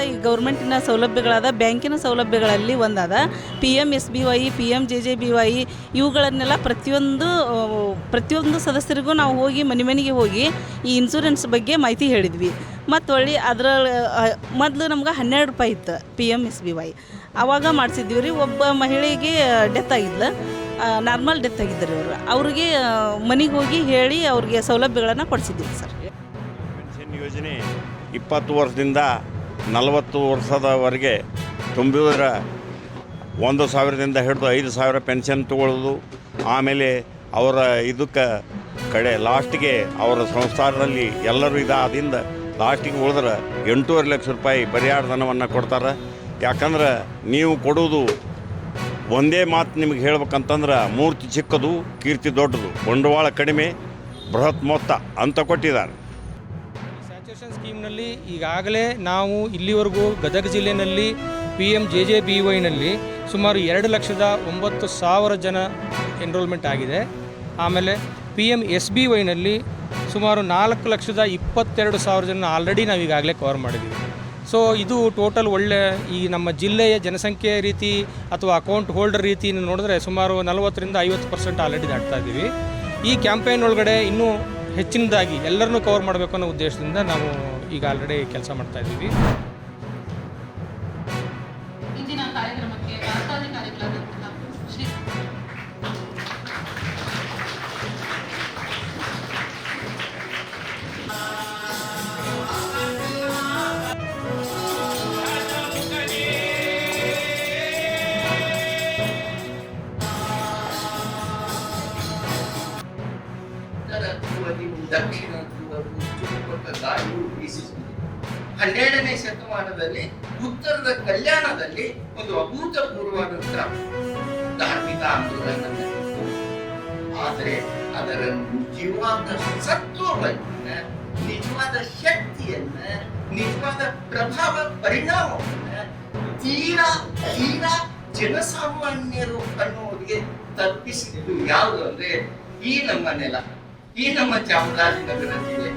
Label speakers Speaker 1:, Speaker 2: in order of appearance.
Speaker 1: ಈ ಗೌರ್ಮೆಂಟಿನ ಸೌಲಭ್ಯಗಳಾದ ಬ್ಯಾಂಕಿನ ಸೌಲಭ್ಯಗಳಲ್ಲಿ ಒಂದಾದ PMSBY PMJJBY ಇವುಗಳನ್ನೆಲ್ಲ ಪ್ರತಿಯೊಂದು ಸದಸ್ಯರಿಗೂ ನಾವು ಹೋಗಿ ಮನೆಗೆ ಹೋಗಿ ಈ ಇನ್ಸೂರೆನ್ಸ್ ಬಗ್ಗೆ ಮಾಹಿತಿ ಹೇಳಿದ್ವಿ. ಮತ್ತು ಹೊಳ್ಳಿ ಅದರ ಮೊದಲು ನಮ್ಗೆ 12 ರೂಪಾಯಿ ಇತ್ತು PMSBY. ಆವಾಗ ಮಾಡಿಸಿದ್ವಿ ರೀ. ಒಬ್ಬ ಮಹಿಳೆಗೆ ಡೆತ್ ಆಗಿದ್ಲು, ನಾರ್ಮಲ್ ಡೆತ್ ಆಗಿದ್ದರು ಅವ್ರಿಗೆ ಮನೆಗೆ ಹೋಗಿ ಹೇಳಿ ಅವ್ರಿಗೆ ಸೌಲಭ್ಯಗಳನ್ನು ಕೊಡಿಸಿದ್ದೀವಿ ಸರ್.
Speaker 2: ಪೆನ್ಷನ್ ಯೋಜನೆ 20 ವರ್ಷದಿಂದ 40 ವರ್ಷದವರೆಗೆ ತುಂಬಿದ್ರ 1,000ದಿಂದ ಹಿಡಿದು 5,000 ಪೆನ್ಷನ್ ತೊಗೊಳ್ಳೋದು. ಆಮೇಲೆ ಅವರ ಇದಕ್ಕೆ ಲಾಸ್ಟಿಗೆ ಅವರ ಸಂಸಾರದಲ್ಲಿ ಎಲ್ಲರೂ ಇದಾದಿಂದ ಲಾಸ್ಟಿಗೆ ಉಳಿದ್ರೆ 8.5 ಲಕ್ಷ ರೂಪಾಯಿ ಪರಿಹಾರ ಧನವನ್ನು ಕೊಡ್ತಾರೆ. ಯಾಕಂದ್ರೆ ನೀವು ಕೊಡೋದು ಒಂದೇ ಮಾತು ನಿಮಗೆ ಹೇಳ್ಬೇಕಂತಂದ್ರೆ ಮೂರ್ತಿ ಚಿಕ್ಕದು ಕೀರ್ತಿ ದೊಡ್ಡದು, ಬಂಡವಾಳ ಕಡಿಮೆ ಬೃಹತ್ ಮೊತ್ತ ಅಂತ ಕೊಟ್ಟಿದ್ದಾರೆ.
Speaker 3: ಸ್ಯಾಚುರೇಷನ್ ಸ್ಕೀಮ್ನಲ್ಲಿ ಈಗಾಗಲೇ ನಾವು ಇಲ್ಲಿವರೆಗೂ ಗದಗ ಜಿಲ್ಲೆಯಲ್ಲಿ PMJJBYನಲ್ಲಿ ಸುಮಾರು 2,09,000 ಜನ ಎನ್ರೋಲ್ಮೆಂಟ್ ಆಗಿದೆ. ಆಮೇಲೆ PMSBYನಲ್ಲಿ ಸುಮಾರು 4,22,000 ಜನ ಆಲ್ರೆಡಿ ನಾವು ಈಗಾಗಲೇ ಕವರ್ ಮಾಡಿದ್ದೀವಿ. ಸೊ ಇದು ಟೋಟಲ್ ಒಳ್ಳೆ ಈ ನಮ್ಮ ಜಿಲ್ಲೆಯ ಜನಸಂಖ್ಯೆ ರೀತಿ ಅಥವಾ ಅಕೌಂಟ್ ಹೋಲ್ಡರ್ ರೀತಿ ನೋಡಿದ್ರೆ ಸುಮಾರು 40ರಿಂದ 50% ಆಲ್ರೆಡಿ ದಾಟ್ತಾ ಇದ್ದೀವಿ. ಈ ಕ್ಯಾಂಪೇನ್ ಒಳಗಡೆ ಇನ್ನೂ ಹೆಚ್ಚಿನದಾಗಿ ಎಲ್ಲರನ್ನೂ ಕವರ್ ಮಾಡಬೇಕು ಅನ್ನೋ ಉದ್ದೇಶದಿಂದ ನಾವು ಈಗ ಆಲ್ರೆಡಿ ಕೆಲಸ ಮಾಡ್ತಾ ಇದ್ದೀವಿ.
Speaker 4: ಇಂದಿನ ಕಾರ್ಯಕ್ರಮಕ್ಕೆ ಪ್ರಾಸ್ತಾವಿಕರಾದಂತಹ ಶ್ರೀ
Speaker 5: ದಕ್ಷಿಣ ಚುರುಕೊಟ್ಟ ಗಾಳಿಯು ಬೀಸುತ್ತಿದೆ. 12ನೇ ಶತಮಾನದಲ್ಲಿ ಉತ್ತರದ ಕಲ್ಯಾಣದಲ್ಲಿ ಒಂದು ಅಭೂತಪೂರ್ವವಾದಂತಹ ಧಾರ್ಮಿಕ ಆಂದೋಲನ ನಡೆಯಿತು. ಆದರೆ ಅದರ ನಿಜವಾದ ಸತ್ವವನ್ನ, ನಿಜವಾದ ಶಕ್ತಿಯನ್ನ, ನಿಜವಾದ ಪ್ರಭಾವ ಪರಿಣಾಮವನ್ನ ತೀರಾ ಜನಸಾಮಾನ್ಯರು ಅನ್ನೋರಿಗೆ ತಪ್ಪಿಸಿದ್ದು ಯಾವುದು ಅಂದ್ರೆ ಈ ನಮ್ಮ ನೆಲ, ಈ ನಮ್ಮ ಚಾಮರಾಜನಗರ ಜಿಲ್ಲೆ.